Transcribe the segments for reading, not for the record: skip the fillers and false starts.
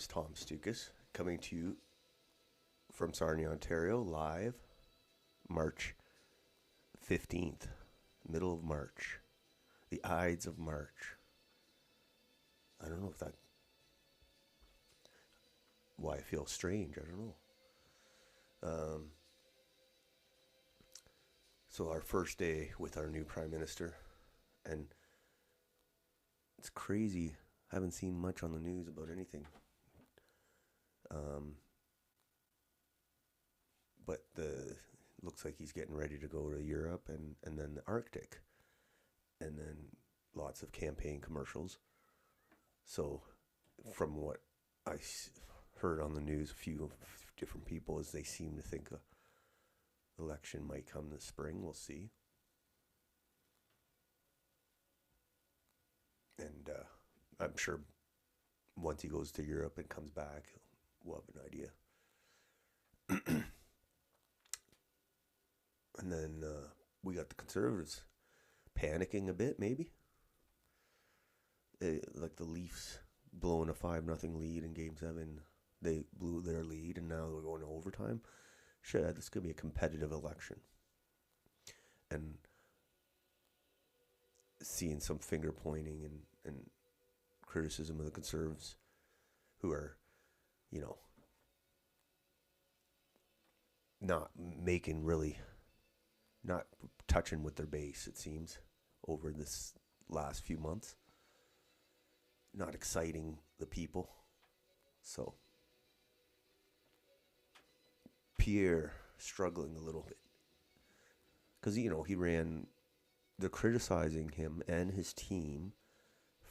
is Tom Stoukas coming to you from Sarnia, Ontario, live March 15th, middle of March, the Ides of March. I don't know if that, why I feel strange, I don't know. So our first day with our new Prime Minister, and it's crazy. I haven't seen much on the news about anything. Um, but the looks like he's getting ready to go to Europe and then the Arctic, and then lots of campaign commercials. So, from what I heard on the news, a few different people is they seem to think a election might come this spring. We'll see. And I'm sure once he goes to Europe and comes back, we'll have an idea. And then we got the Conservatives panicking a bit, maybe. Like the Leafs blowing a 5-0 lead in Game 7. They blew their lead, and now they're going to overtime. Shit, this could be a competitive election. And seeing some finger pointing and criticism of the Conservatives, who are, you know, not making really, not touching with their base, it seems, over this last few months. Not exciting the people. So, Pierre struggling a little bit. Because, you know, they're criticizing him and his team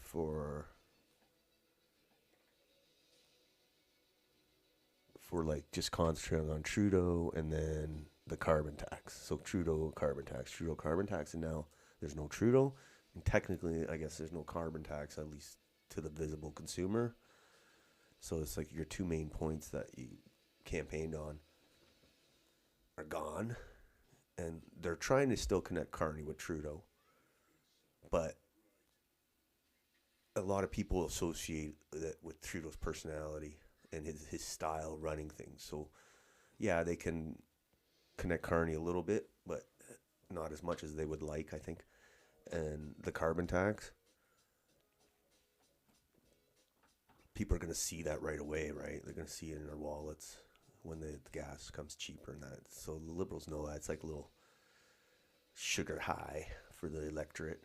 for like just concentrating on Trudeau and then the carbon tax. So Trudeau carbon tax, and now there's no Trudeau, and technically I guess there's no carbon tax, at least to the visible consumer. So it's like your two main points that you campaigned on are gone, and they're trying to still connect Carney with Trudeau, but a lot of people associate that with Trudeau's personality and his style running things. So, yeah, they can connect Carney a little bit, but not as much as they would like, I think. And the carbon tax, people are going to see that right away, right? They're going to see it in their wallets when the gas comes cheaper and that. So the Liberals know that. It's like a little sugar high for the electorate.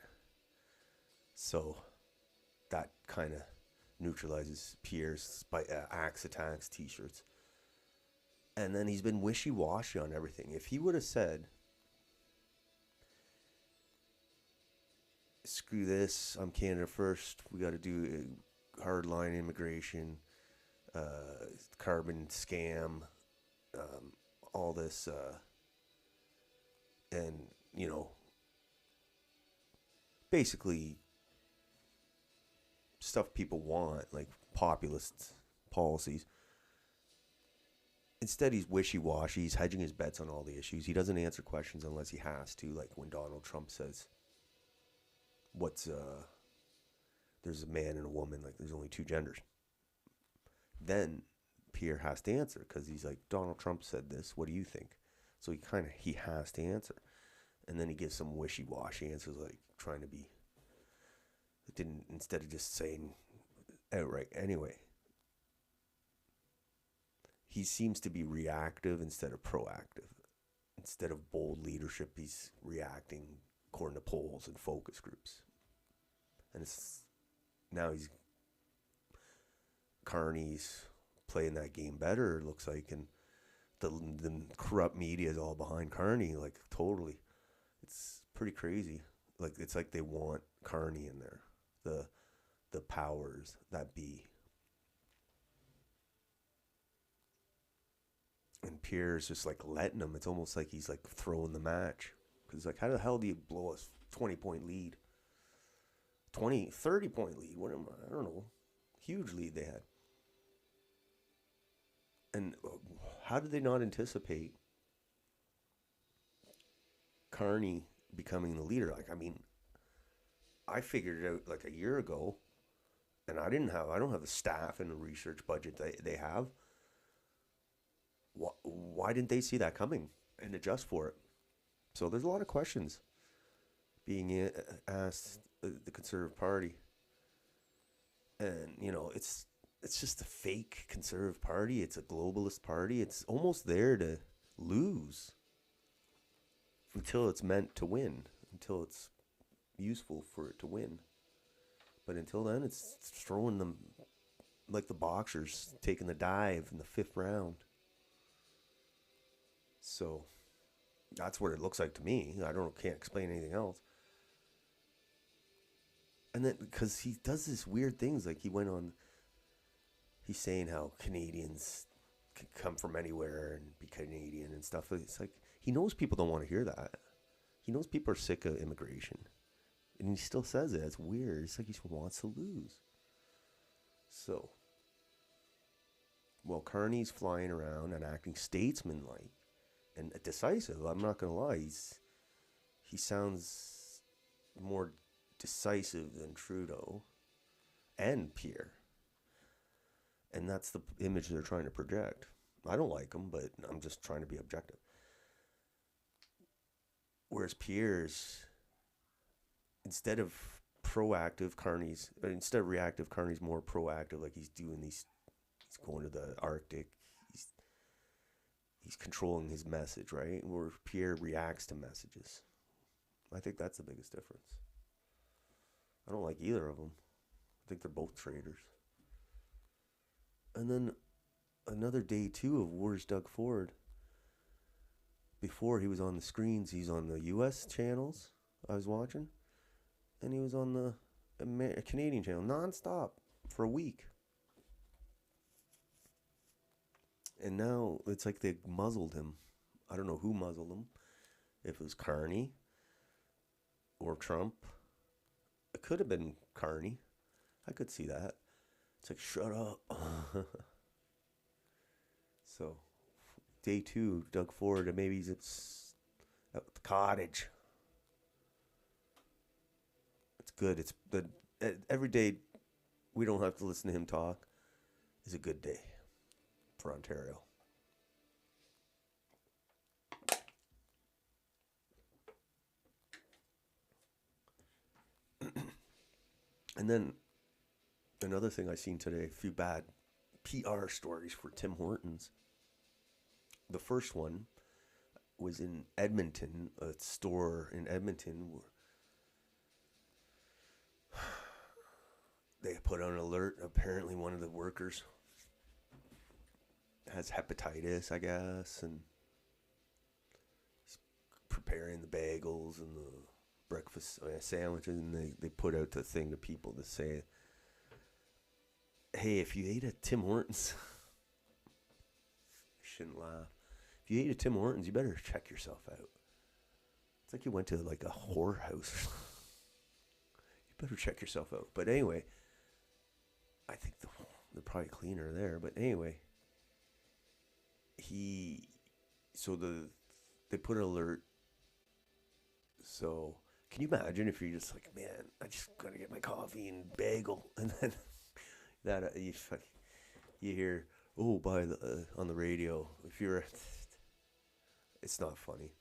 So that kind of neutralizes Pierre's axe attacks t-shirts. And then he's been wishy-washy on everything. If he would have said, screw this, I'm Canada first, we got to do hardline immigration, carbon scam, all this, and, you know, basically stuff people want, like populist policies. Instead, he's wishy-washy. He's hedging his bets on all the issues. He doesn't answer questions unless he has to, like when Donald Trump says, there's a man and a woman, like there's only two genders. Then Pierre has to answer, because he's like, Donald Trump said this, what do you think? So he has to answer. And then he gives some wishy-washy answers, like trying to be, instead of just saying outright. Anyway, he seems to be reactive instead of proactive. Instead of bold leadership, he's reacting according to polls and focus groups. And Carney's playing that game better, it looks like, and the corrupt media is all behind Carney, like totally. It's pretty crazy. Like it's like they want Carney in there, the powers that be. And Pierre's just like letting him. It's almost like he's like throwing the match. Because like, how the hell do you blow a 20-point lead? 30-point lead. I don't know. Huge lead they had. And how did they not anticipate Carney becoming the leader? Like, I mean, I figured it out like a year ago, and I don't have the staff and the research budget they have. Why didn't they see that coming and adjust for it? So there's a lot of questions being asked the Conservative Party, and it's just a fake Conservative Party. It's a globalist party. It's almost there to lose until it's meant to win, until it's useful for it to win. But until then, it's throwing them like the boxers taking the dive in the 5th round. So that's what it looks like to me. Can't explain anything else. And then because he does this weird things, like he's saying how Canadians can come from anywhere and be Canadian and stuff. It's like he knows people don't want to hear that. He knows people are sick of immigration. And he still says it. It's weird. It's like he wants to lose. So, while Carney's flying around and acting statesman-like and decisive, I'm not going to lie, he sounds more decisive than Trudeau and Pierre. And that's the image they're trying to project. I don't like him, but I'm just trying to be objective. Whereas Pierre's, instead of reactive, Carney's more proactive. Like he's going to the Arctic. He's controlling his message, right? Where Pierre reacts to messages. I think that's the biggest difference. I don't like either of them. I think they're both traitors. And then another day too of Where's Doug Ford. Before he was on the screens, he's on the U.S. channels I was watching, and he was on the Canadian channel nonstop for a week. And now it's like they muzzled him. I don't know who muzzled him. If it was Carney or Trump. It could have been Carney. I could see that. It's like, shut up. So, day 2, Doug Ford, and maybe he's at the cottage. It's good. It's the every day we don't have to listen to him talk is a good day for Ontario. And then another thing I seen today, a few bad PR stories for Tim Hortons. The first one was in Edmonton, a store in Edmonton where they put on an alert. Apparently one of the workers has hepatitis, I guess, and he's preparing the bagels and the breakfast sandwiches, and they put out the thing to people to say, hey, if you ate at Tim Hortons, I shouldn't laugh. If you ate at Tim Hortons, you better check yourself out. It's like you went to like a whorehouse. You better check yourself out. But anyway, I think they're probably cleaner there. But anyway, they put an alert. So can you imagine if you're just like, man, I just gotta get my coffee and bagel, and then that you hear, oh, on the radio, if you're, it's not funny.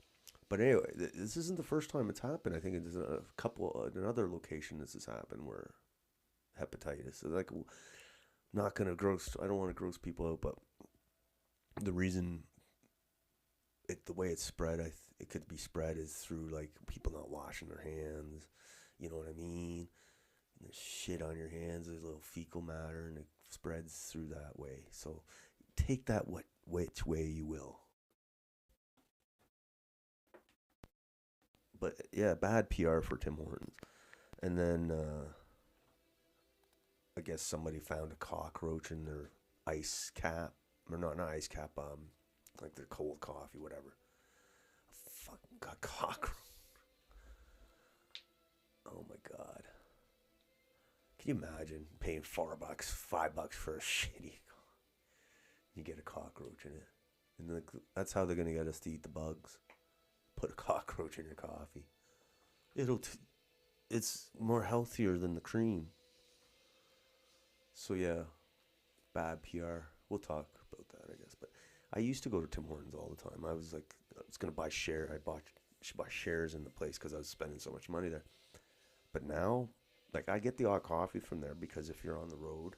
But anyway, this isn't the first time it's happened. I think it's another location this has happened where hepatitis. So like, I don't want to gross people out, but the reason the way it's spread, it could be spread is through like people not washing their hands. You know what I mean? And there's shit on your hands. There's a little fecal matter, and it spreads through that way. So take that which way you will. But yeah, bad PR for Tim Hortons. And then I guess somebody found a cockroach in their ice cap, or not ice cap, like their cold coffee, whatever. Fucking got cockroach. Oh my god. Can you imagine paying $4, $5 for a shitty? You get a cockroach in it, and that's how they're gonna get us to eat the bugs. Put a cockroach in your coffee. It's more healthier than the cream. So yeah, bad PR. We'll talk about that, I guess. But I used to go to Tim Hortons all the time. I was like, I was gonna buy share. Should buy shares in the place because I was spending so much money there. But now, like, I get the hot coffee from there because if you're on the road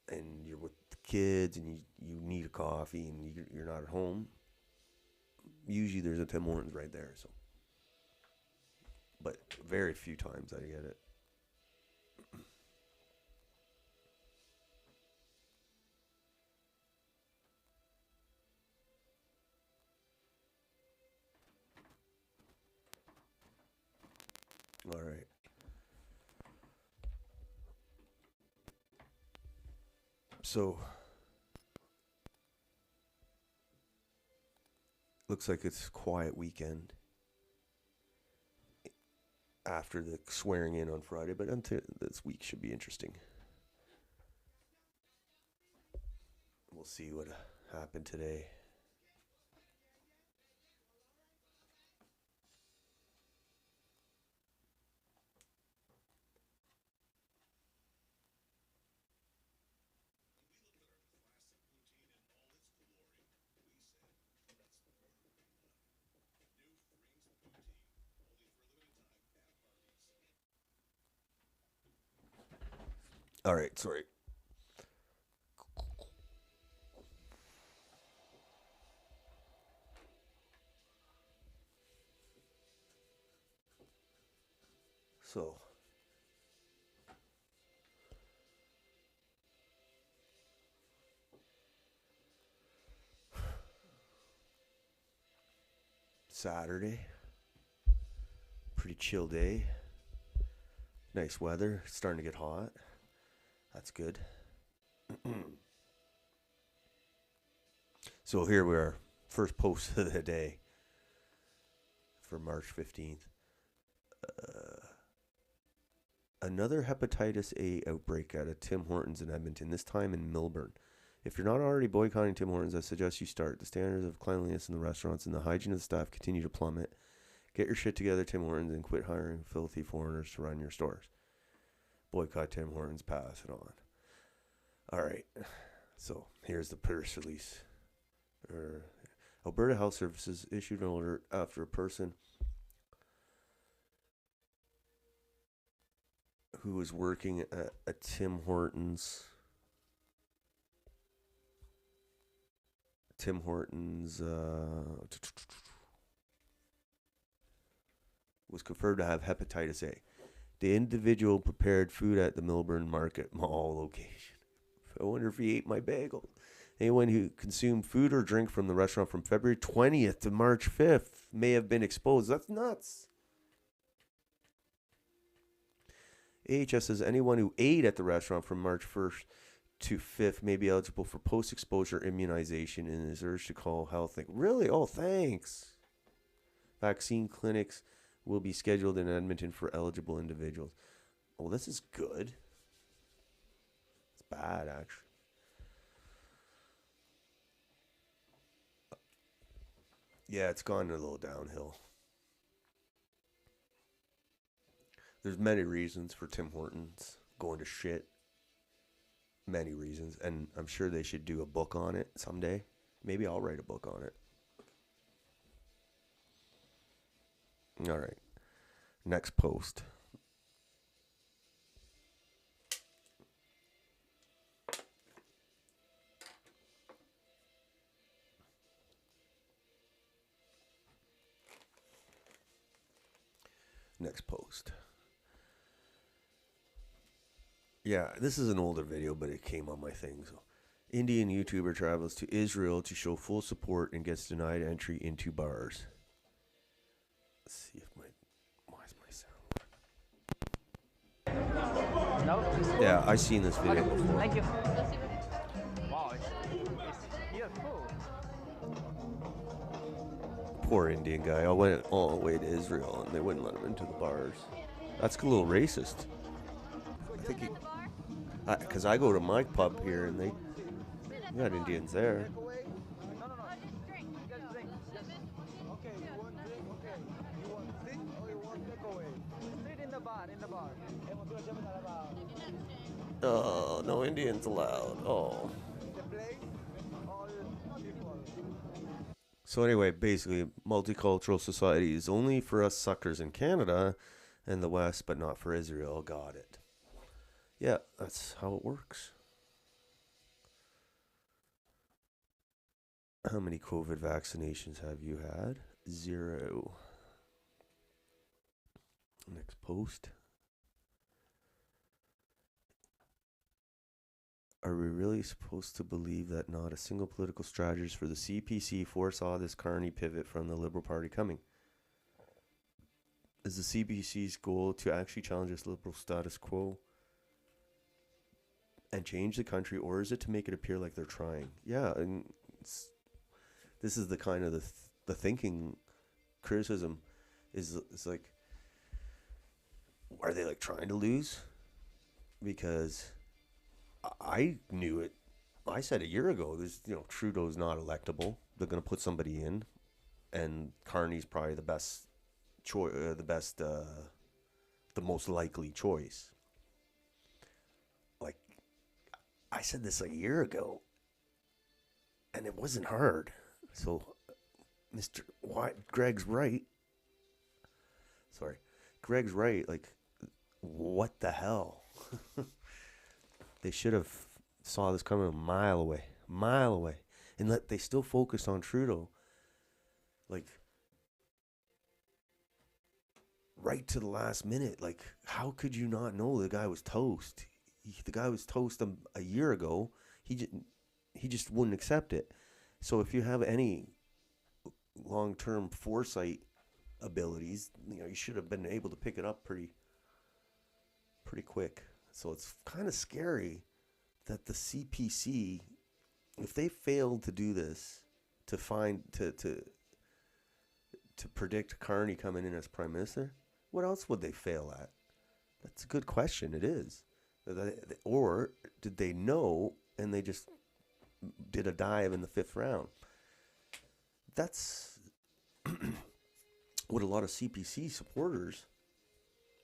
and you're with the kids and you need a coffee and you're not at home, usually there's a Tim Hortons right there. So, but very few times I get it. All right. So, looks like it's a quiet weekend after the swearing in on Friday, but until this week should be interesting. We'll see what happened today. All right, sorry. So, Saturday, pretty chill day. Nice weather, starting to get hot. That's good. So here we are, first post of the day for March 15th. Another hepatitis A outbreak at a Tim Hortons in Edmonton, this time in Millburn. If you're not already boycotting Tim Hortons, I suggest you start. The standards of cleanliness in the restaurants and the hygiene of the staff continue to plummet. Get your shit together, Tim Hortons, and quit hiring filthy foreigners to run your stores. Boycott Tim Hortons, pass it on. All right, so here's the press release. Alberta Health Services issued an order after a person who was working at a Tim Hortons was confirmed to have hepatitis A. The individual prepared food at the Millburn Market Mall location. I wonder if he ate my bagel. Anyone who consumed food or drink from the restaurant from February 20th to March 5th may have been exposed. That's nuts. AHS says anyone who ate at the restaurant from March 1st to 5th may be eligible for post-exposure immunization and is urged to call health. Really? Oh, thanks. Vaccine clinics will be scheduled in Edmonton for eligible individuals. Oh, this is good. It's bad, actually. Yeah, it's gone a little downhill. There's many reasons for Tim Hortons going to shit. Many reasons. And I'm sure they should do a book on it someday. Maybe I'll write a book on it. All right. Next post. Next post. Yeah, this is an older video, but it came on my thing. So, Indian YouTuber travels to Israel to show full support and gets denied entry into bars. Let's see if why is my sound? No. Yeah, I've seen this video before. Thank you. Wow, it's here cool. Poor Indian guy. I went all the way to Israel and they wouldn't let him into the bars. That's a little racist. I think he, because I go to my pub here and they got Indians there. No, just drink. You guys drink. Okay, you want drink? Okay. You want sit or you want takeaway? Sit in the bar. in the bar. Oh, no Indians allowed. Oh. The place, all people. So anyway, basically, multicultural society is only for us suckers in Canada and the West, but not for Israel. Got it. Yeah, that's how it works. How many COVID vaccinations have you had? 0. Next post. Are we really supposed to believe that not a single political strategist for the CPC foresaw this Carney pivot from the Liberal Party coming? Is the CPC's goal to actually challenge this Liberal status quo and change the country, or is it to make it appear like they're trying? Yeah, and this is the kind of the thinking criticism is like, are they like trying to lose? Because I knew it. I said a year ago, Trudeau's not electable. They're going to put somebody in, and Carney's probably the best choice, the most likely choice. Like, I said this a year ago, and it wasn't hard. So, Greg's right. Sorry, Greg's right. Like, what the hell? They should have saw this coming a mile away, and they still focused on Trudeau, like right to the last minute. Like, how could you not know the guy was toast? The guy was toast a year ago. He just wouldn't accept it. So if you have any long-term foresight abilities, you should have been able to pick it up pretty quick. So it's kind of scary that the CPC, if they failed to do this, to predict Carney coming in as prime minister, what else would they fail at? That's a good question. It is. Or did they know and they just did a dive in the 5th round? That's what a lot of CPC supporters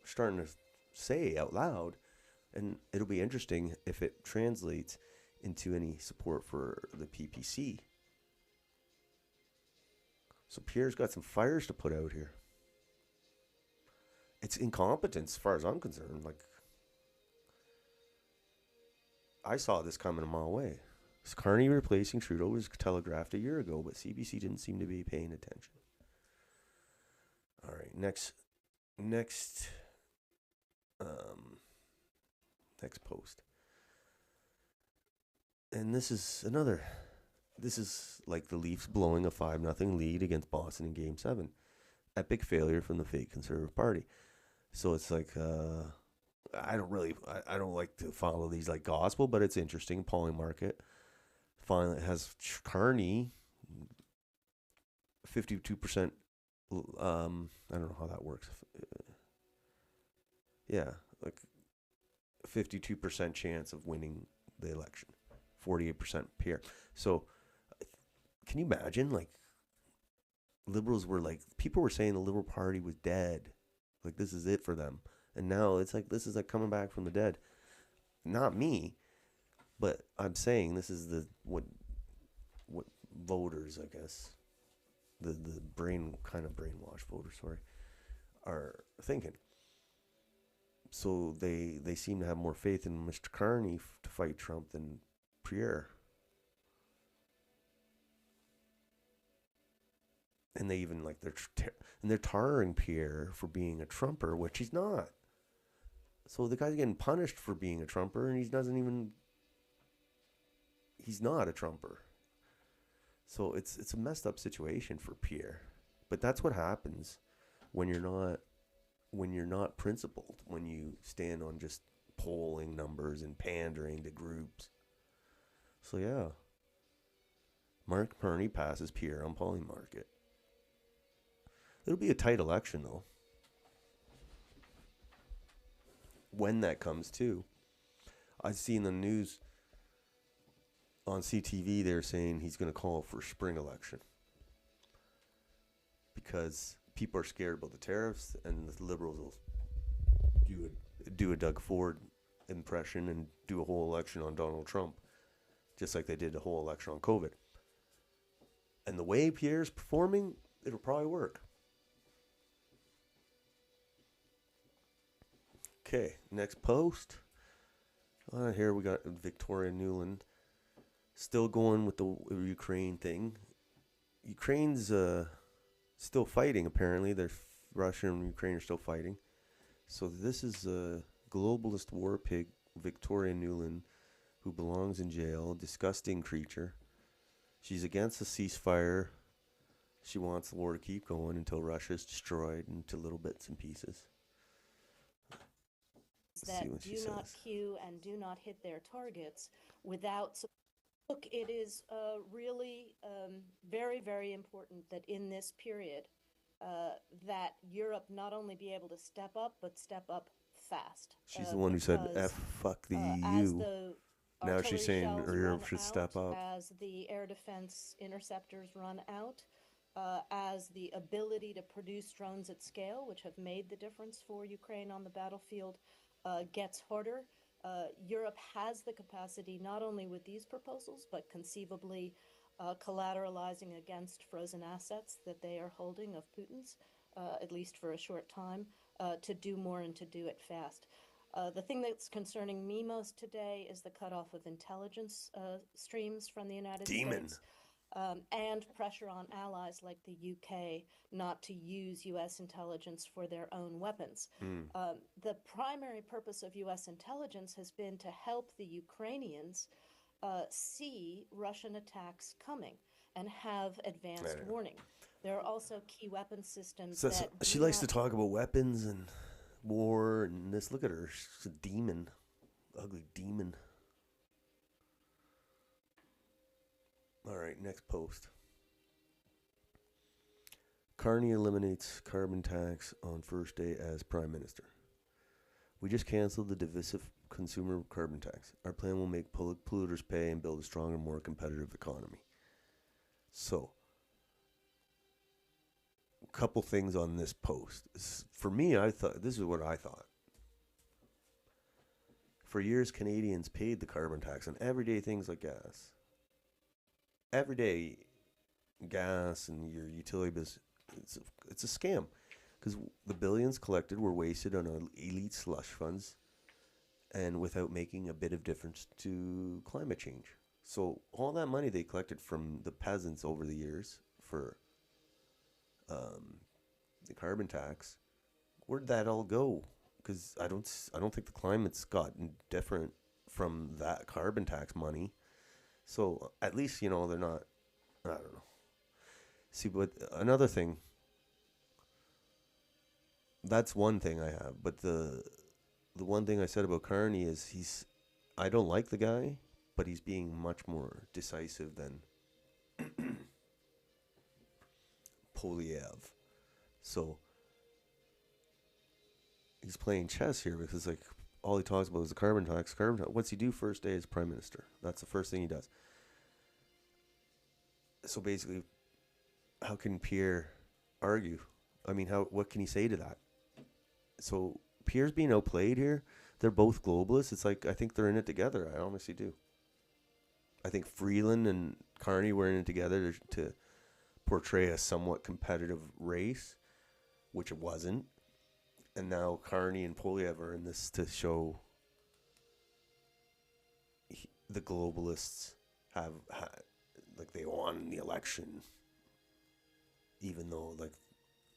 are starting to say out loud. And it'll be interesting if it translates into any support for the PPC. So Pierre's got some fires to put out here. It's incompetence as far as I'm concerned. Like, I saw this coming a mile away. Carney replacing Trudeau was telegraphed a year ago, but CBC didn't seem to be paying attention. All right, next post. And this is like the Leafs blowing a 5-0 lead against Boston in Game 7. Epic failure from the fake Conservative Party. So it's like, I don't like to follow these like gospel, but it's interesting. Polling Market finally has Carney 52%. I don't know how that works. Yeah, like 52% chance of winning the election, 48% Pierre. So, can you imagine? Like, Liberals were like, people were saying the Liberal Party was dead, like this is it for them, and now it's like this is like coming back from the dead. Not me, but I'm saying this is what voters, I guess, the brainwashed voters, are thinking. So they seem to have more faith in Mr. Carney to fight Trump than Pierre. And they even like they're tarring Pierre for being a Trumper, which he's not. So the guy's getting punished for being a Trumper, and he's not a Trumper. So it's a messed up situation for Pierre. But that's what happens when you're not principled, when you stand on just polling numbers and pandering to groups. So yeah, Mark Carney passes Pierre on Polling Market. It'll be a tight election though. When that comes too. I've seen the news on CTV, they're saying he's going to call for spring election because people are scared about the tariffs, and the Liberals will do a Doug Ford impression and do a whole election on Donald Trump, just like they did the whole election on COVID. And the way Pierre's performing, it'll probably work. Okay, next post. Here we got Victoria Newland. Still going with the Ukraine thing. Ukraine's still fighting, apparently. Russia and Ukraine are still fighting. So this is a globalist war pig, Victoria Newland, who belongs in jail. Disgusting creature. She's against the ceasefire. She wants the war to keep going until Russia's destroyed into little bits and pieces. That do not cue and do not hit their targets without. Look, it is really very, very important that in this period that Europe not only be able to step up, but step up fast. She's the one who said, F, fuck the EU. Now she's saying Europe should step up. As the air defense interceptors run out, as the ability to produce drones at scale, which have made the difference for Ukraine on the battlefield, gets harder. Europe has the capacity, not only with these proposals, but conceivably collateralizing against frozen assets that they are holding of Putin's, at least for a short time, to do more and to do it fast. The thing that's concerning me most today is the cutoff of intelligence streams from the United States. And pressure on allies like the UK not to use U.S. intelligence for their own weapons. The primary purpose of U.S. intelligence has been to help the Ukrainians see Russian attacks coming and have advanced warning. There are also key weapon systems. So she likes to talk about weapons and war and this. Look at her. She's a demon. Ugly demon. All right, next post. Carney eliminates carbon tax on first day as Prime Minister. We just canceled the divisive consumer carbon tax. Our plan will make polluters pay and build a stronger, more competitive economy. So, a couple things on this post. For me, I thought, this is what I thought. For years, Canadians paid the carbon tax on everyday things like gas. Everyday gas and your utility business, it's a scam because the billions collected were wasted on elite slush funds and without making a bit of difference to climate change. So all that money they collected from the peasants over the years for the carbon tax, where'd that all go? Because I don't think the climate's gotten different from that carbon tax money. So at least, they're not, I don't know. See, but another thing, that's one thing I have. But the one thing I said about Carney is I don't like the guy, but he's being much more decisive than Poilievre. So he's playing chess here because all he talks about is the carbon tax. What's he do first day as Prime Minister? That's the first thing he does. So basically, how can Pierre argue? I mean, what can he say to that? So Pierre's being outplayed here. They're both globalists. It's like, I think they're in it together. I honestly do. I think Freeland and Carney were in it together to portray a somewhat competitive race, which it wasn't. And now Carney and Poilievre are in this to show the globalists have they won the election, even though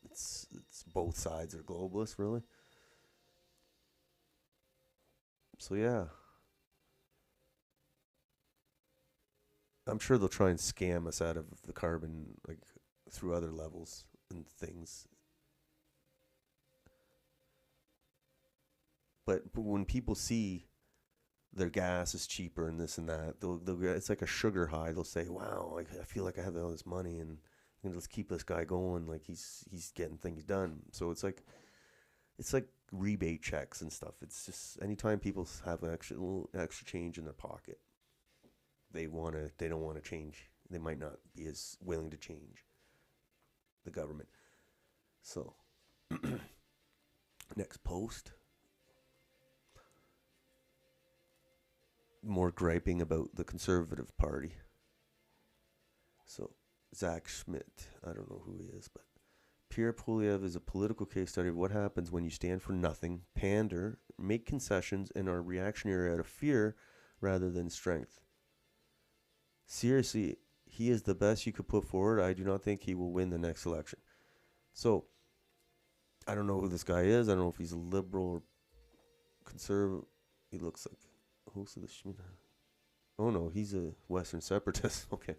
it's both sides are globalists, really. So yeah, I'm sure they'll try and scam us out of the carbon through other levels and things. But when people see their gas is cheaper and this and that, they'll it's like a sugar high. They'll say, "Wow, I feel like I have all this money, and let's keep this guy going. Like he's getting things done." So it's like rebate checks and stuff. It's just anytime people have an extra change in their pocket, they don't want to change. They might not be as willing to change the government. So next post. more griping about the Conservative Party. So, Zach Schmidt, I don't know who he is, but Pierre Poilievre is a political case study of what happens when you stand for nothing, pander, make concessions, and are reactionary out of fear rather than strength. Seriously, he is the best you could put forward. I do not think he will win the next election. So, I don't know who this guy is. I don't know if he's a liberal or conservative. He looks like host of the Schmidt. Oh no, he's a Western separatist. Okay,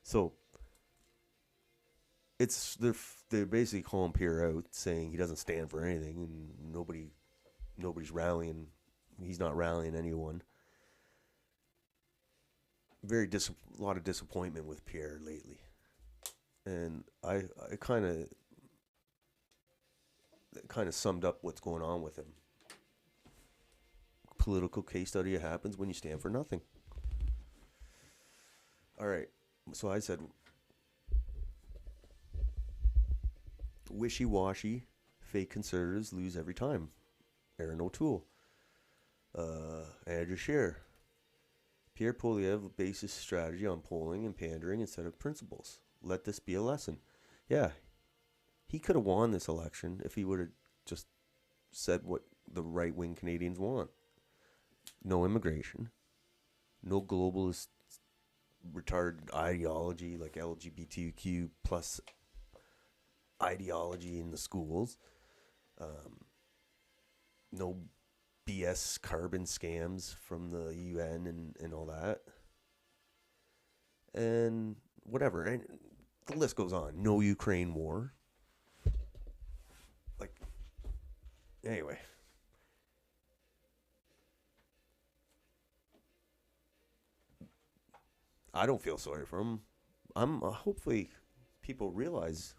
so they're basically calling Pierre out, saying he doesn't stand for anything, and nobody's rallying. He's not rallying anyone. A lot of disappointment with Pierre lately, and I kind of summed up what's going on with him. Political case study happens when you stand for nothing. All right, so I said wishy-washy, fake conservatives lose every time. Aaron O'Toole. Andrew Scheer. Pierre Poilievre bases strategy on polling and pandering instead of principles. Let this be a lesson. Yeah, he could have won this election if he would have just said what the right-wing Canadians want. No immigration. No globalist retarded ideology like LGBTQ plus ideology in the schools. No BS carbon scams from the UN and all that. And whatever. And the list goes on. No Ukraine war. Like, anyway. I don't feel sorry for him. Hopefully people realize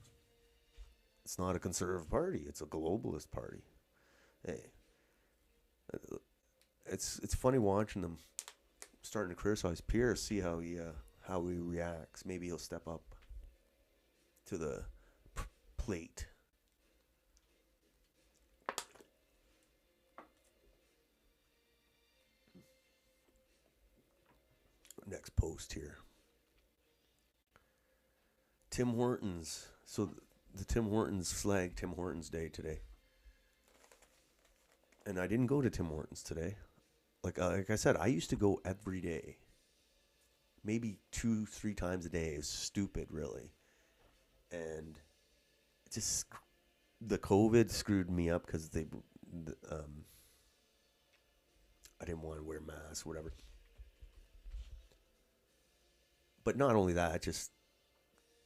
it's not a conservative party. It's a globalist party. Hey, it's funny watching them starting to criticize Pierre. See how he reacts. Maybe he'll step up to the plate. Next post here. Tim Hortons. So the Tim Hortons flag Tim Hortons Day today. And I didn't go to Tim Hortons today. Like I said, I used to go every day. Maybe 2-3 times a day. It's stupid, really. And it just, the COVID screwed me up because I didn't want to wear masks, whatever. But not only that, it just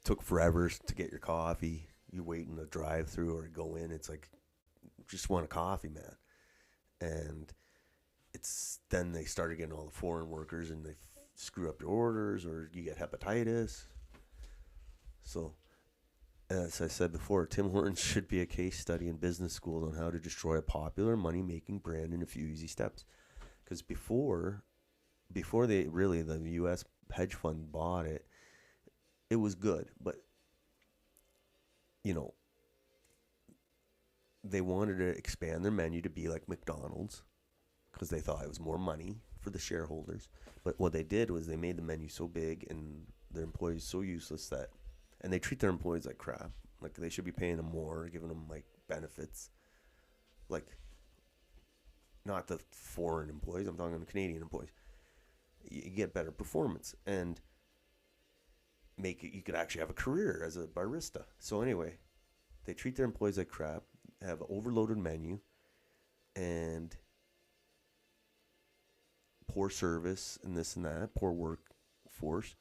took forever to get your coffee. You wait in the drive-thru or go in. It's like, just want a coffee, man. And then they started getting all the foreign workers and they screw up your orders or you get hepatitis. So, as I said before, Tim Hortons should be a case study in business schools on how to destroy a popular money-making brand in a few easy steps. Because before the U.S. hedge fund bought it, it was good. But, they wanted to expand their menu to be like McDonald's because they thought it was more money for the shareholders. But what they did was they made the menu so big and their employees so useless and they treat their employees like crap. Like they should be paying them more, giving them like benefits. Like, not the foreign employees, I'm talking the Canadian employees. You get better performance and you could actually have a career as a barista. So anyway, they treat their employees like crap, have an overloaded menu, and poor service and this and that, poor workforce.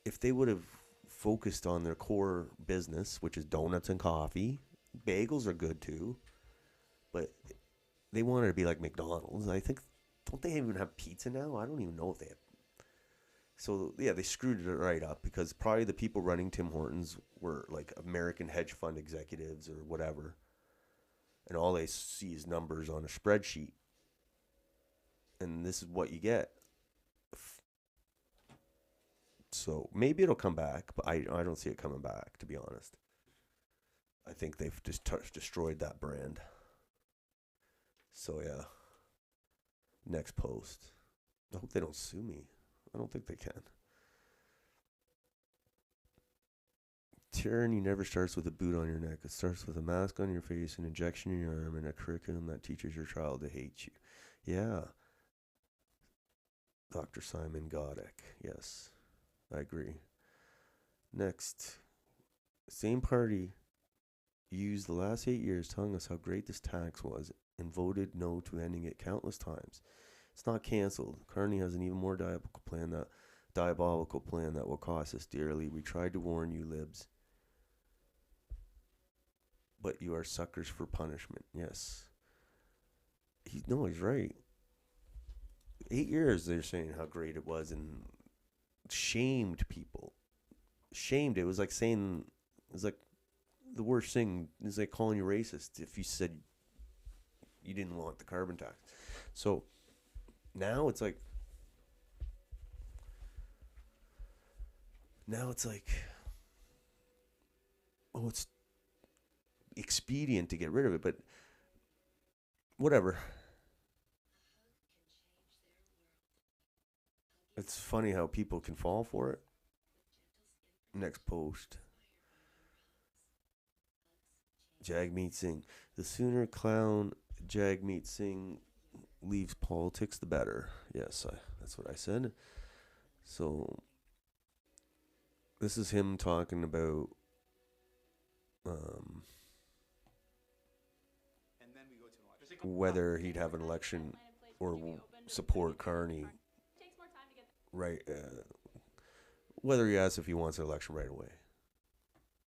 If they would have focused on their core business, which is donuts and coffee, bagels are good too, but they wanted to be like McDonald's. I think, don't they even have pizza now? I don't even know if they have. So, yeah, they screwed it right up because probably the people running Tim Hortons were like American hedge fund executives or whatever. And all they see is numbers on a spreadsheet. And this is what you get. So maybe it'll come back, but I don't see it coming back, to be honest. I think they've just destroyed that brand. So, yeah. Next post. I hope they don't sue me. I don't think they can. Tyranny never starts with a boot on your neck. It starts with a mask on your face, an injection in your arm, and a curriculum that teaches your child to hate you. Yeah. Dr. Simon Godek. Yes, I agree. Next. Same party used the last 8 years telling us how great this tax was and voted no to ending it countless times. It's not canceled. Carney has an even more diabolical plan that will cost us dearly. We tried to warn you, libs. But you are suckers for punishment. Yes. He's right. 8 years they're saying how great it was and shamed people. Shamed. It was like saying, it was like the worst thing. It's like calling you racist if you said you didn't want the carbon tax. So now it's like, oh, it's expedient to get rid of it, but whatever. It's funny how people can fall for it. Next post. Jagmeet Singh. The sooner clown Jagmeet Singh leaves politics, the better. Yes, that's what I said. So this is him talking about whether he'd have an election or support Carney. Right. Whether he asks if he wants an election right away.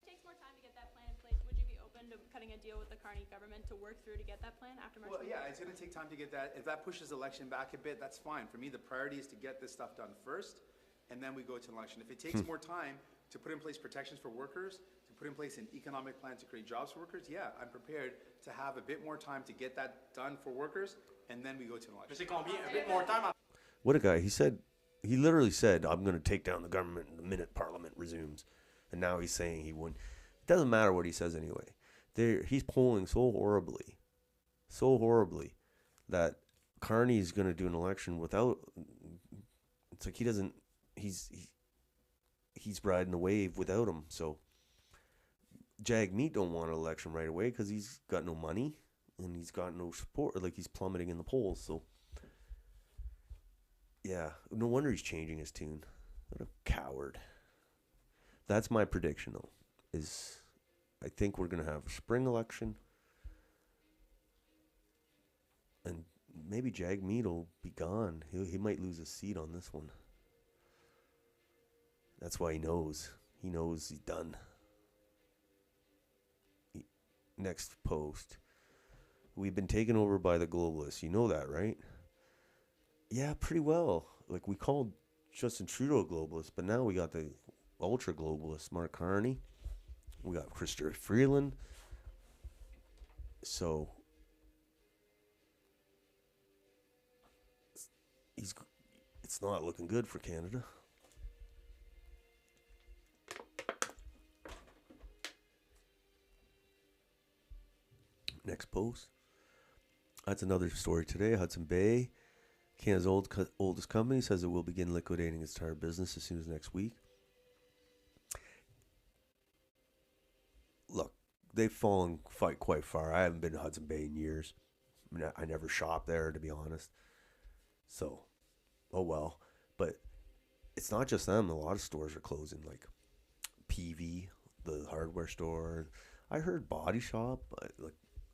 Takes more time to get that plan in place. Would you be open to cutting a deal with the Carney government to work through to get that plan after March? Well, yeah, it's going to take time to get that. If that pushes election back a bit, that's fine. For me, the priority is to get this stuff done first, and then we go to an election. If it takes more time to put in place protections for workers, to put in place an economic plan to create jobs for workers, yeah, I'm prepared to have a bit more time to get that done for workers, and then we go to an election. A bit more time. What a guy. He literally said, I'm going to take down the government the minute Parliament resumes. And now he's saying he wouldn't. It doesn't matter what he says anyway. He's polling so horribly that Carney's going to do an election without. It's like he's riding the wave without him. So Jagmeet don't want an election right away because he's got no money and he's got no support. Like he's plummeting in the polls. So yeah, no wonder he's changing his tune. What a coward. That's my prediction, though, is I think we're going to have a spring election, and maybe Jagmeet will be gone. He might lose his seat on this one. That's why he knows. He knows he's done. Next post. We've been taken over by the globalists. You know that, right? Yeah, pretty well. Like, we called Justin Trudeau a globalist, but now we got the ultra-globalist, Mark Carney. We got Chrysler Freeland. So, it's not looking good for Canada. Next post. That's another story today. Hudson Bay, Canada's oldest company, says it will begin liquidating its tire business as soon as next week. Look, they've fallen quite far. I haven't been to Hudson Bay in years. I mean, I never shopped there, to be honest. So, oh well. But it's not just them. A lot of stores are closing, like PV, the hardware store. I heard Body Shop.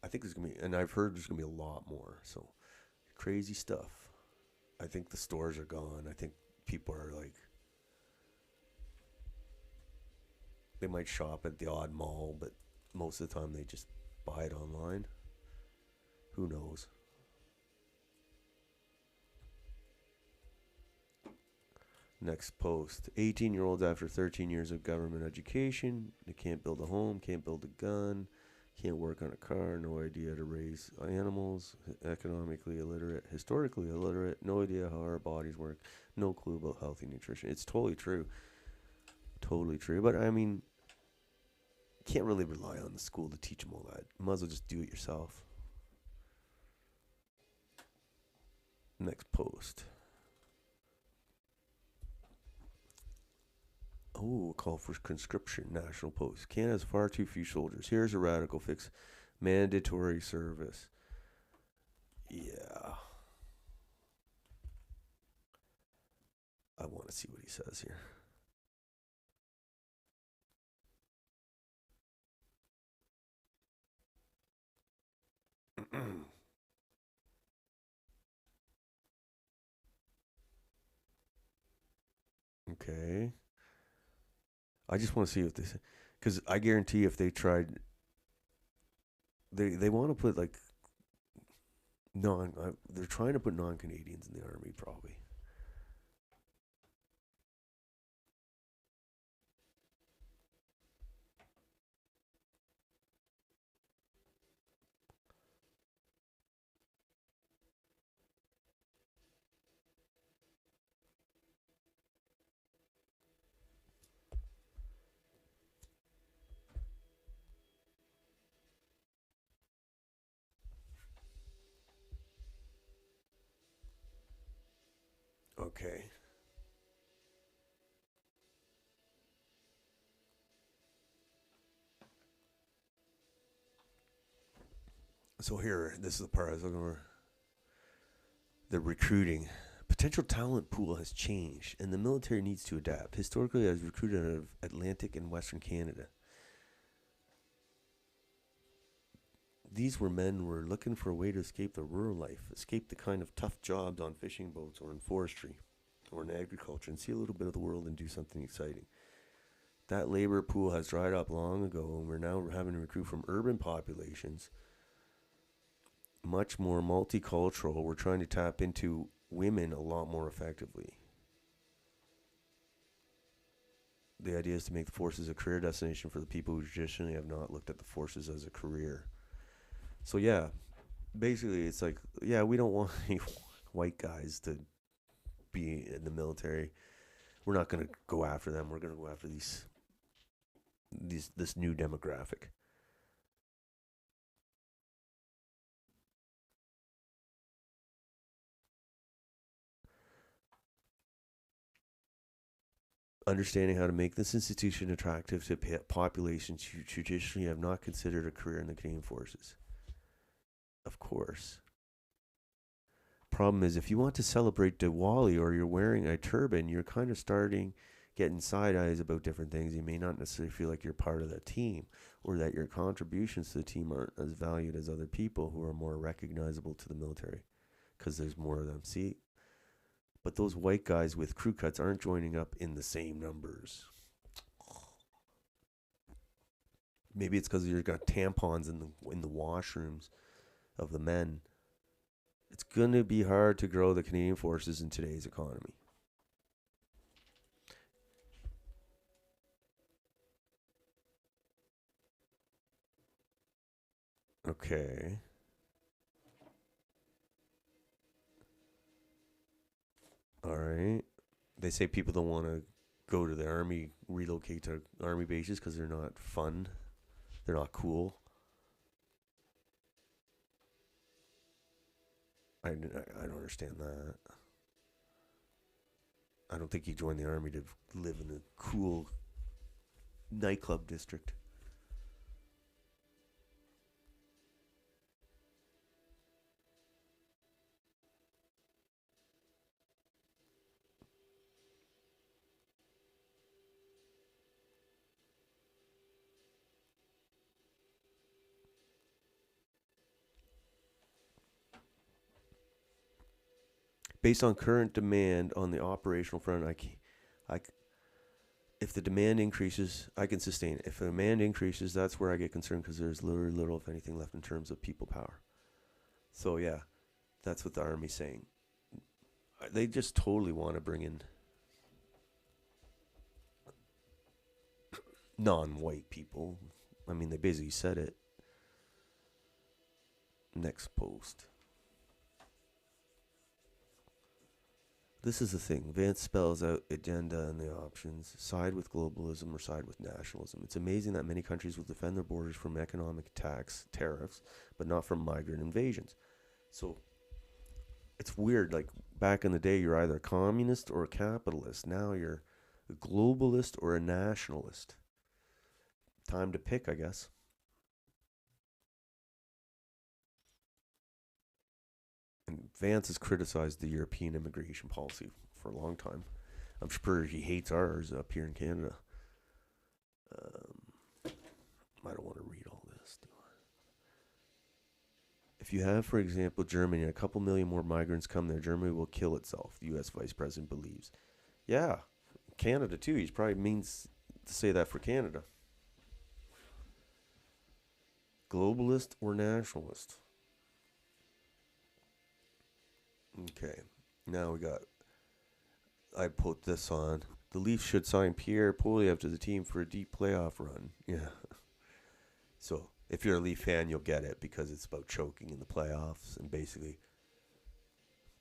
I think there's going to be, and I've heard there's going to be a lot more. So, crazy stuff. I think the stores are gone. I think people are like, they might shop at the odd mall, but most of the time they just buy it online. Who knows? Next post. 18-year-olds after 13 years of government education. They can't build a home, can't build a gun, can't work on a car, no idea how to raise animals, economically illiterate, historically illiterate, no idea how our bodies work, no clue about healthy nutrition. It's totally true. Totally true. But, I mean, you can't really rely on the school to teach them all that. You might as well just do it yourself. Next post. Oh, call for conscription. National Post. Canada has far too few soldiers. Here's a radical fix. Mandatory service. Yeah. I want to see what he says here. Okay. I just want to see what they say. Because I guarantee if they tried, they want to put like they're trying to put non-Canadians in the army probably. Okay. So here, this is the part I was looking for. The recruiting. Potential talent pool has changed, and the military needs to adapt. Historically, I was recruited out of Atlantic and Western Canada. These were men who were looking for a way to escape the rural life, escape the kind of tough jobs on fishing boats or in forestry or in agriculture, and see a little bit of the world and do something exciting. That labor pool has dried up long ago, and we're now having to recruit from urban populations, much more multicultural. We're trying to tap into women a lot more effectively. The idea is to make the forces a career destination for the people who traditionally have not looked at the forces as a career. So yeah, basically it's like, yeah, we don't want any white guys to be in the military. We're not going to go after them. We're going to go after this new demographic. Understanding how to make this institution attractive to populations who traditionally have not considered a career in the Canadian Forces. Of course. Problem is, if you want to celebrate Diwali or you're wearing a turban, you're kind of starting getting side eyes about different things. You may not necessarily feel like you're part of the team, or that your contributions to the team aren't as valued as other people who are more recognizable to the military because there's more of them. See? But those white guys with crew cuts aren't joining up in the same numbers. Maybe it's because you've got tampons in the washrooms of the men. It's going to be hard to grow the Canadian Forces in today's economy. Okay. All right. They say people don't want to go to the army, relocate to army bases because they're not fun. They're not cool. I don't understand that. I don't think you join the army to live in a cool nightclub district. Based on current demand on the operational front, if the demand increases, I can sustain it. If the demand increases, that's where I get concerned because there's literally little, if anything, left in terms of people power. So yeah, that's what the Army's saying. They just totally want to bring in non-white people. I mean, they basically said it. Next post. This is the thing. Vance spells out agenda and the options. Side with globalism or side with nationalism. It's amazing that many countries will defend their borders from economic attacks, tariffs, but not from migrant invasions. So It's weird. Like back in the day, you're either a communist or a capitalist. Now you're a globalist or a nationalist. Time to pick, I guess. And Vance has criticized the European immigration policy for a long time. I'm sure he hates ours up here in Canada. I don't want to read all this. If you have, for example, Germany, a couple million more migrants come there, Germany will kill itself, the U.S. Vice President believes. Yeah, Canada too. He probably means to say that for Canada. Globalist or nationalist? Okay, now we got, I put this on. The Leafs should sign Pierre Poilievre to the team for a deep playoff run. Yeah. So if you're a Leaf fan, you'll get it because it's about choking in the playoffs. And basically,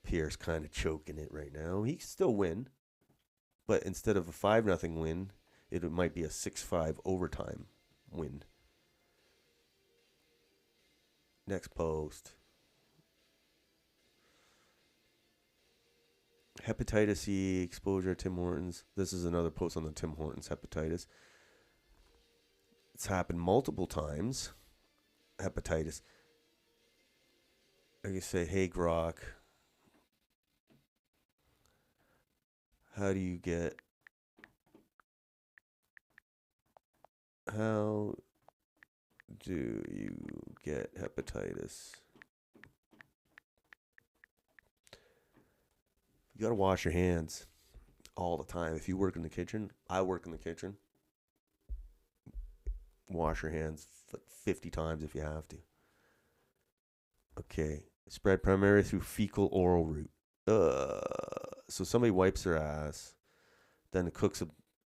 Pierre's kind of choking it right now. He can still win. But instead of a 5-0 win, it might be a 6-5 overtime win. Next post. Hepatitis C exposure, Tim Hortons. This is another post on the Tim Hortons hepatitis. It's happened multiple times. Hepatitis. I can say, hey, Grok, how do you get hepatitis? You gotta wash your hands all the time. If you work in the kitchen, I work in the kitchen. Wash your hands 50 times if you have to. Okay. Spread primarily through fecal oral route. So somebody wipes their ass, then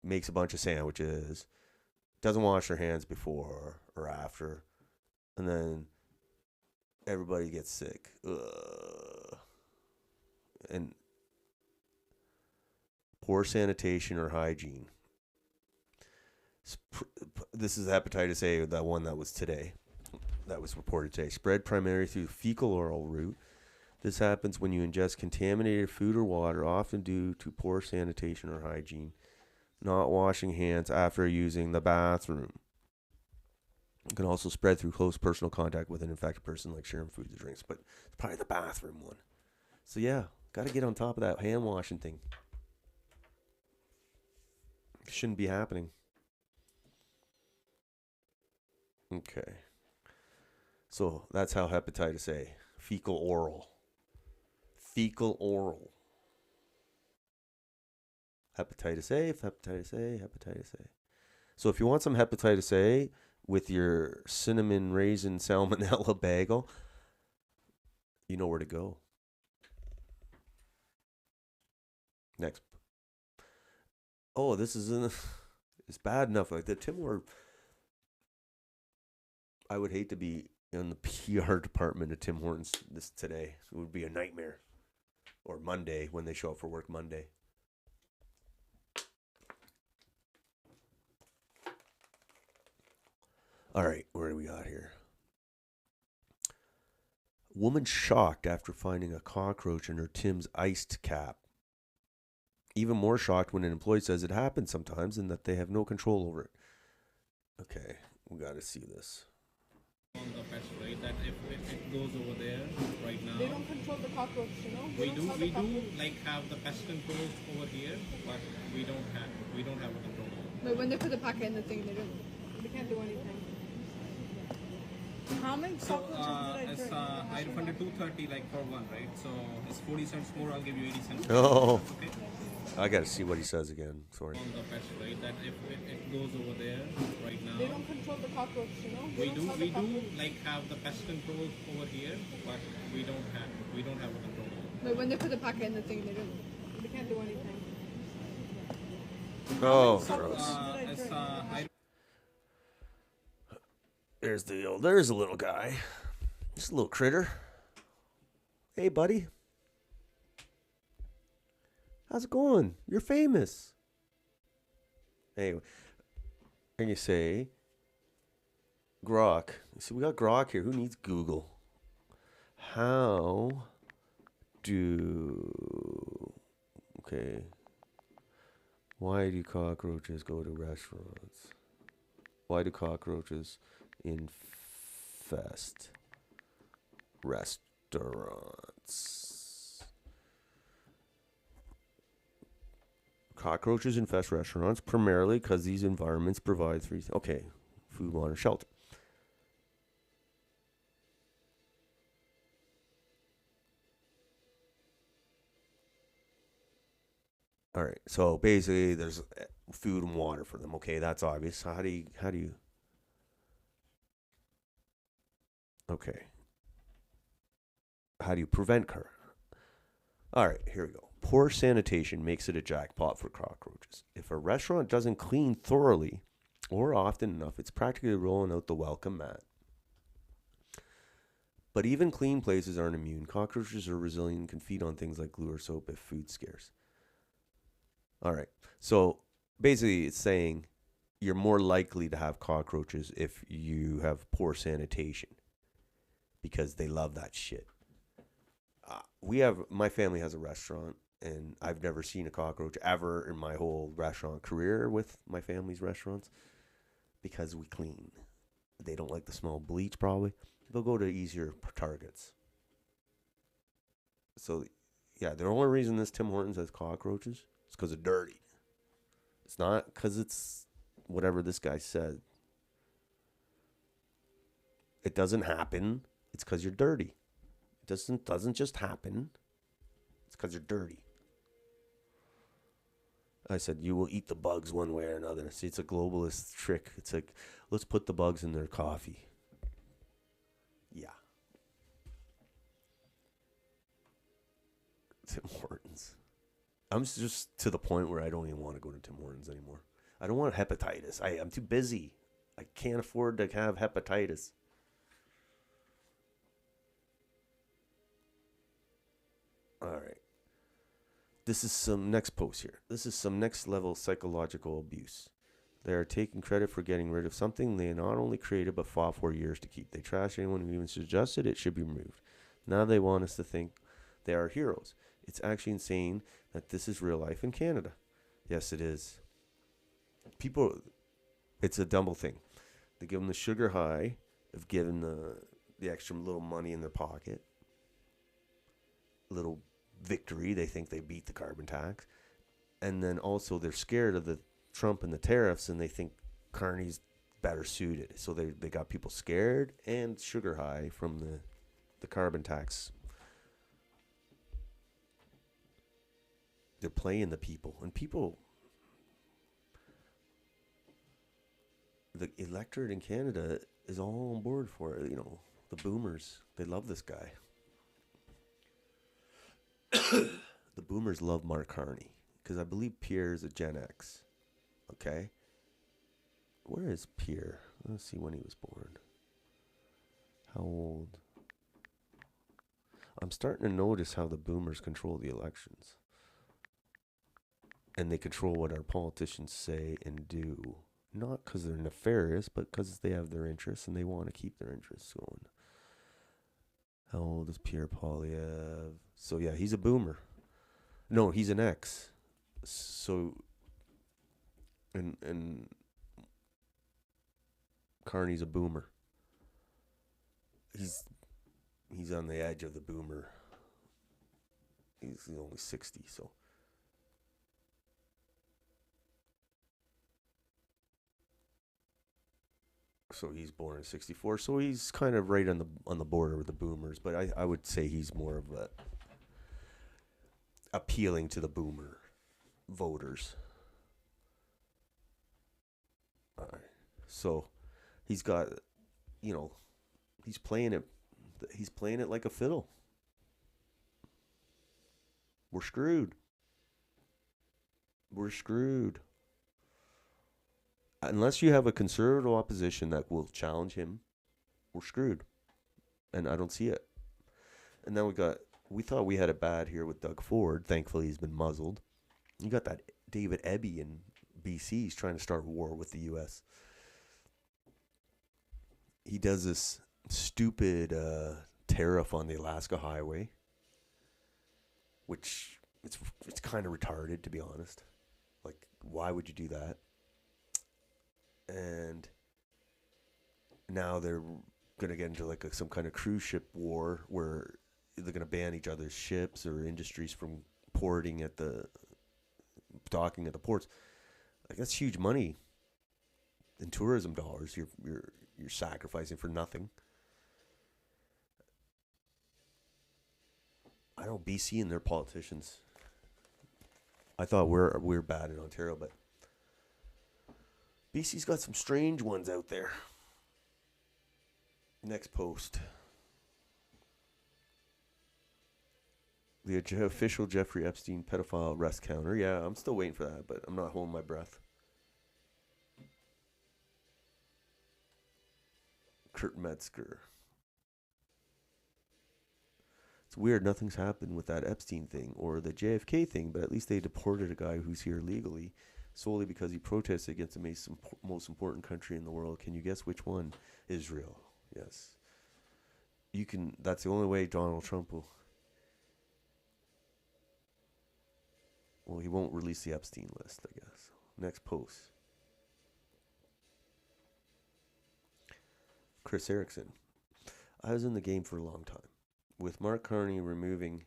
makes a bunch of sandwiches, doesn't wash their hands before or after, and then everybody gets sick. And poor sanitation or hygiene. This is hepatitis A, that one that was today. That was reported today. Spread primarily through fecal oral route. This happens when you ingest contaminated food or water, often due to poor sanitation or hygiene, not washing hands after using the bathroom. It can also spread through close personal contact with an infected person, like sharing foods or drinks, but it's probably the bathroom one. So yeah, got to get on top of that hand washing thing. Shouldn't be happening. Okay. So that's how hepatitis A. Fecal oral. Fecal oral. Hepatitis A, hepatitis A, hepatitis A. So if you want some hepatitis A with your cinnamon raisin salmonella bagel, you know where to go. Next. Oh, this is it's bad enough. Like the Tim Hortons. I would hate to be in the PR department of Tim Hortons today. It would be a nightmare. Or Monday, when they show up for work Monday. All right, what do we got here? Woman shocked after finding a cockroach in her Tim's iced cap. Even more shocked when an employee says it happens sometimes and that they have no control over it. Okay, we got to see this. On the pest, right? That if it goes over there right now. They don't control the cockroach, you know. We do like have the pest control over here, but we don't have a control. But when they put the packet in the thing, they can't do anything. How many cockroaches did I refunded $2.30 like for one, right? So it's 40 cents more. I'll give you 80 cents. Oh. Okay. I got to see what he says again. Sorry. On the pest, right? That if it goes over there right now. They don't control the cockroach, you know. We do like have the pest control over here, but we don't have a control. But when they put the packet in the thing, they can't do anything. Oh, gross. There's a little guy. Just a little critter. Hey, buddy. How's it going? You're famous. Anyway, and you say, Grok. You see, we got Grok here. Who needs Google? How Okay. Why do cockroaches go to restaurants? Why do cockroaches infest restaurants? Cockroaches infest restaurants primarily because these environments provide food, water, shelter. All right, so basically, there's food and water for them. Okay, that's obvious. So how do you? Okay, how do you prevent car? All right, here we go. Poor sanitation makes it a jackpot for cockroaches. If a restaurant doesn't clean thoroughly or often enough, it's practically rolling out the welcome mat. But even clean places aren't immune. Cockroaches are resilient and can feed on things like glue or soap if food's scarce. All right. So basically, it's saying you're more likely to have cockroaches if you have poor sanitation because they love that shit. My family has a restaurant, and I've never seen a cockroach ever in my whole restaurant career with my family's restaurants because we clean. They don't like the smell of bleach, probably. They'll go to easier targets. So, yeah, the only reason this Tim Hortons has cockroaches is because it's dirty. It's not because it's whatever this guy said. It doesn't happen. It's because you're dirty. It doesn't just happen. It's because you're dirty. I said, you will eat the bugs one way or another. See, it's a globalist trick. It's like, let's put the bugs in their coffee. Yeah. Tim Hortons. I'm just to the point where I don't even want to go to Tim Hortons anymore. I don't want hepatitis. I'm too busy. I can't afford to have hepatitis. All right. This is some next post here. This is some next level psychological abuse. They are taking credit for getting rid of something they not only created but fought for years to keep. They trash anyone who even suggested it should be removed. Now they want us to think they are heroes. It's actually insane that this is real life in Canada. Yes, it is. People, it's a double thing. They give them the sugar high of giving the extra little money in their pocket. Little victory. They think they beat the carbon tax. And then also they're scared of the Trump and the tariffs, and they think Carney's better suited. So they got people scared and sugar high from the carbon tax. They're playing the people. And people, the electorate in Canada is all on board for it. You know, the boomers, they love this guy. The boomers love Mark Carney because I believe Pierre is a Gen X. Okay? Where is Pierre? Let's see when he was born. How old? I'm starting to notice how the boomers control the elections. And they control what our politicians say and do. Not because they're nefarious, but because they have their interests and they want to keep their interests going. How old is Pierre Poilievre? So, yeah, he's a boomer. No, he's an X. So, and Carney's a boomer. He's on the edge of the boomer. He's only 60, so. So he's born in 64. So he's kind of right on the border with the boomers. But I would say he's more of a appealing to the boomer voters. All right. So he's got, he's playing it like a fiddle. We're screwed. Unless you have a conservative opposition that will challenge him, we're screwed. And I don't see it. And then we thought we had it bad here with Doug Ford. Thankfully, he's been muzzled. You got that David Eby in BC. He's trying to start war with the U.S. He does this stupid tariff on the Alaska Highway. which it's kind of retarded, to be honest. Like, why would you do that? And now they're going to get into like some kind of cruise ship war where they're going to ban each other's ships or industries from docking at the ports. Like, that's huge money in tourism dollars. You're sacrificing for nothing. I know BC and their politicians. I thought we're bad in Ontario, but BC's got some strange ones out there. Next post. The official Jeffrey Epstein pedophile arrest counter. Yeah, I'm still waiting for that, but I'm not holding my breath. Kurt Metzger. It's weird nothing's happened with that Epstein thing or the JFK thing, but at least they deported a guy who's here legally solely because he protested against the most important country in the world. Can you guess which one? Israel. Yes. That's the only way Donald Trump will. Well, he won't release the Epstein list, I guess. Next post. Chris Erickson. I was in the game for a long time. With Mark Carney removing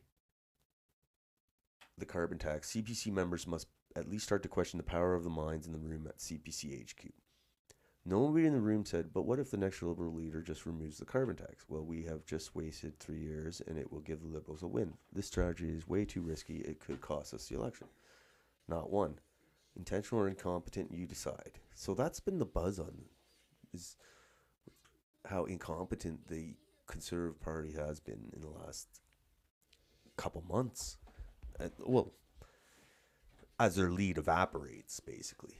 the carbon tax, CPC members must at least start to question the power of the minds in the room at CPC HQ. Nobody in the room said, but what if the next Liberal leader just removes the carbon tax? Well, we have just wasted 3 years and it will give the Liberals a win. This strategy is way too risky. It could cost us the election. Not one. Intentional or incompetent, you decide. So that's been the buzz on, is how incompetent the Conservative Party has been in the last couple months. Well, as their lead evaporates, basically.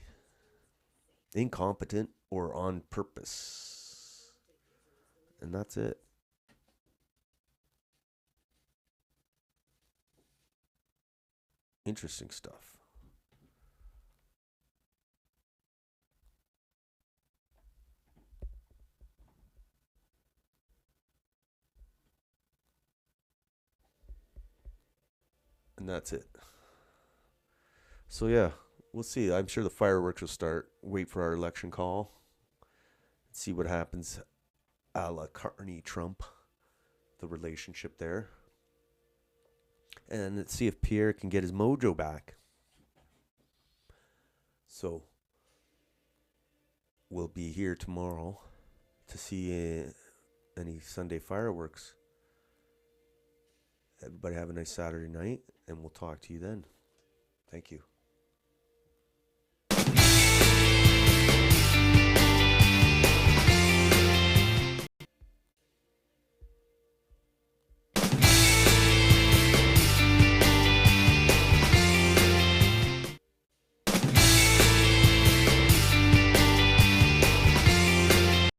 Incompetent or on purpose. And that's it. Interesting stuff. And that's it. So yeah, we'll see. I'm sure the fireworks will start. Wait for our election call. See what happens a la Carney Trump. The relationship there. And let's see if Pierre can get his mojo back. So we'll be here tomorrow to see any Sunday fireworks. Everybody have a nice Saturday night, and we'll talk to you then. Thank you.